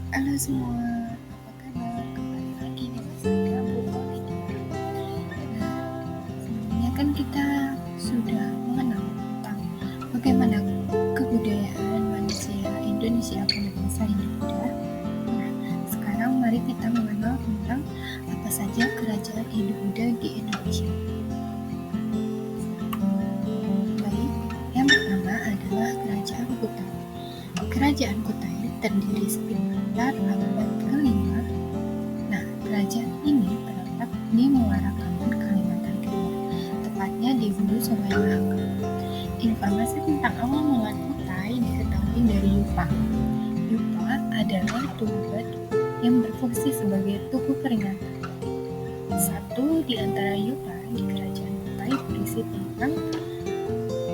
Halo semua, apa kabar? Kembali lagi dengan saya, Bu Maulida. Nah, sebelumnya kan kita sudah mengenal tentang bagaimana kebudayaan manusia Indonesia pada masa Hindu Buddha. Nah, sekarang mari kita mengenal tentang apa saja kerajaan Hindu Buddha di Indonesia. Baik, yang pertama adalah Kerajaan Kutai. Kerajaan Kutai terdiri sekitar abad ke-5. Nah, kerajaan ini terletak di Muara Kaman, Kalimantan Timur, tepatnya di hulu Sungai Mahakam. Informasi tentang awal mula Kutai diketahui dari Yupa. Yupa adalah tugu batu yang berfungsi sebagai tugu peringatan. Satu di antara Yupa di kerajaan Kutai berisi tentang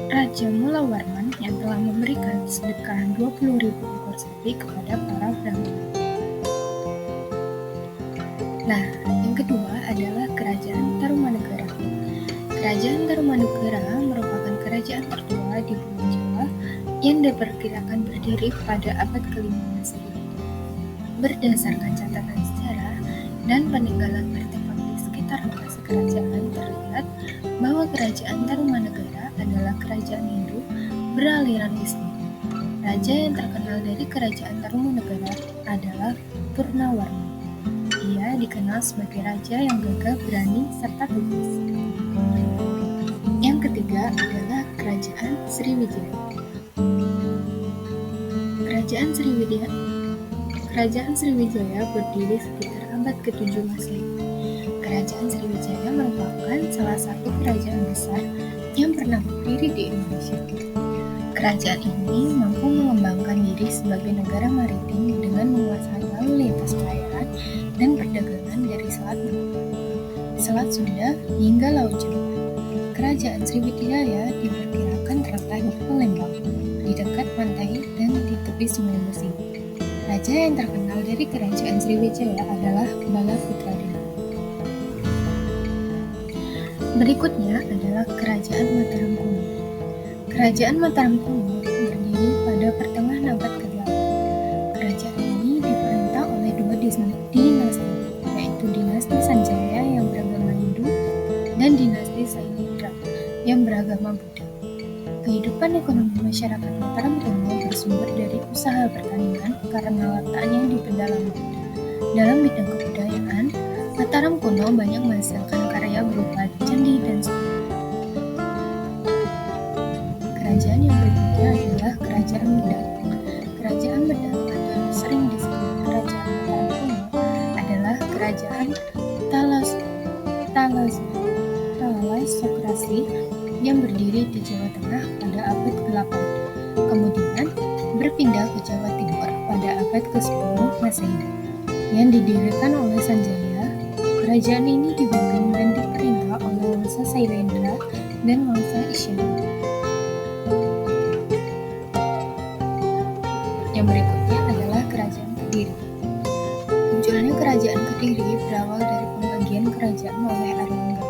Raja Mulawarman yang telah memberikan sedekah 20.000 ekor sapi kepada para Brahmana. Nah, yang kedua adalah Kerajaan Tarumanegara. Kerajaan Tarumanegara merupakan kerajaan tertua di Pulau Jawa yang diperkirakan berdiri pada abad ke-5 Masehi. Berdasarkan catatan sejarah dan peninggalan artefak di sekitar lokasi kerajaan, terlihat bahwa Kerajaan Tarumanegara adalah kerajaan Hindu beraliran Wisnu. Raja yang terkenal dari Kerajaan Tarumanegara adalah Purnawarman. Ia dikenal sebagai raja yang gagah, berani, serta tegas. Yang ketiga adalah Kerajaan Sriwijaya. Kerajaan Sriwijaya berdiri sekitar abad ke-7 Masehi. Kerajaan Sriwijaya merupakan salah satu kerajaan besar yang pernah berdiri di Indonesia. Kerajaan ini mampu mengembangkan diri sebagai negara maritim dengan menguasai lalu lintas pelayaran dan perdagangan dari Selat Sunda hingga Laut Jawa. Kerajaan Sriwijaya diperkirakan terletak di Palembang, di dekat pantai dan di tepi Sungai Musi. Raja yang terkenal dari Kerajaan Sriwijaya adalah Balaputradewa. Berikutnya adalah Kerajaan Mataram Kuno. Kerajaan Mataram Kuno berdiri pada pertengahan abad ke-8. Kerajaan ini diperintah oleh dua dinasti, yaitu dinasti Sanjaya yang beragama Hindu dan dinasti Sailendra yang beragama Buddha. Kehidupan ekonomi masyarakat Mataram Kuno bersumber dari usaha pertanian karena letaknya di pedalaman. Dalam bidang kebudayaan, Mataram Kuno banyak menghasilkan karya berupa candi dan suku. Kerajaan yang berikutnya adalah Kerajaan Bedang. Kerajaan Bedang atau sering disebut Kerajaan Mataram Kuno adalah Kerajaan Thalassocracy yang berdiri di Jawa Tengah pada abad ke-8. Kemudian berpindah ke Jawa Timur pada abad ke-10 Masehi. Yang didirikan oleh Sanjaya, kerajaan ini dipimpin dan diperintah oleh Wangsa Sailendra dan Wangsa Isyana. Yang berikutnya adalah Kerajaan Kediri. Munculnya Kerajaan Kediri berawal dari pembagian kerajaan oleh Airlangga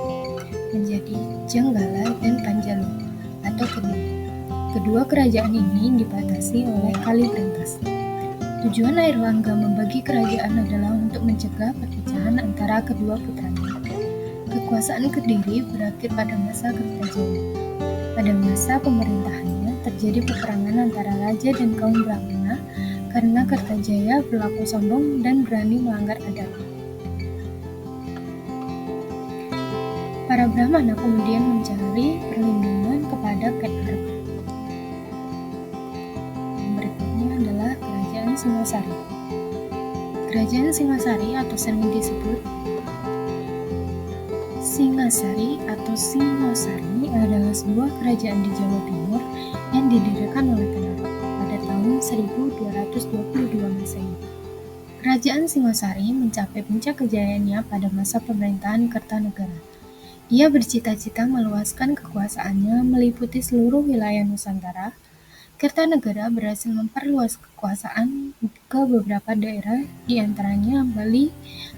menjadi Jenggala dan Panjalu atau Kediri. Kedua kerajaan ini dibatasi oleh Kali Brantas. Tujuan Airlangga membagi kerajaan adalah untuk mencegah perpecahan antara kedua putranya. Kekuasaan Kediri berakhir pada masa Kertajaya. Pada masa pemerintahannya terjadi peperangan antara raja dan kaum Brahmana karena Kertajaya berlaku sombong dan berani melanggar adat. Para Brahmana kemudian mencari perlindungan kepada Ket. Berikutnya adalah Kerajaan Singasari. Kerajaan Singasari atau sering disebut Singasari atau Singosari adalah sebuah kerajaan di Jawa Timur yang didirikan oleh Penara pada tahun 1222 Masehi. Kerajaan Singosari mencapai puncak kejayaannya pada masa pemerintahan Kertanegara. Ia bercita-cita meluaskan kekuasaannya meliputi seluruh wilayah Nusantara. Kertanegara berhasil memperluas kekuasaan ke beberapa daerah, di antaranya Bali,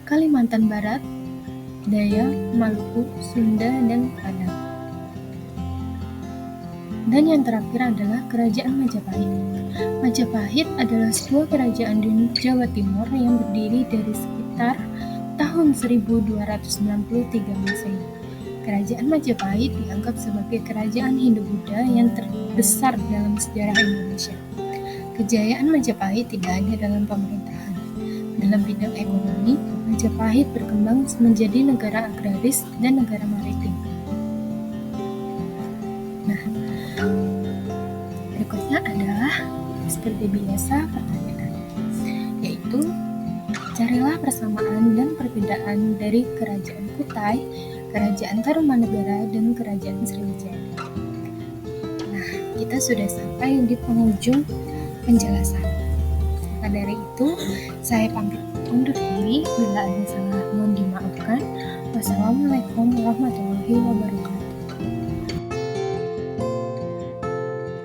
Kalimantan Barat, Dayak, Maluku, Sunda, dan Padang. Dan yang terakhir adalah Kerajaan Majapahit. Majapahit adalah sebuah kerajaan di Jawa Timur yang berdiri dari sekitar tahun 1293 Masehi. Kerajaan Majapahit dianggap sebagai kerajaan Hindu-Buddha yang terbesar dalam sejarah Indonesia. Kejayaan Majapahit tidak hanya dalam pemerintahan. Dalam bidang ekonomi, Majapahit berkembang menjadi negara agraris dan negara maritim. Nah, berikutnya adalah seperti biasa pertanyaan, yaitu carilah persamaan dan perbedaan dari Kerajaan Kutai, Kerajaan Tarumanegara, dan Kerajaan Sriwijaya. Nah, kita sudah sampai di penghujung penjelasan. Maka dari itu, saya pamit undur diri. Bila ada salah, mohon dimaafkan. Wassalamualaikum warahmatullahi wabarakatuh.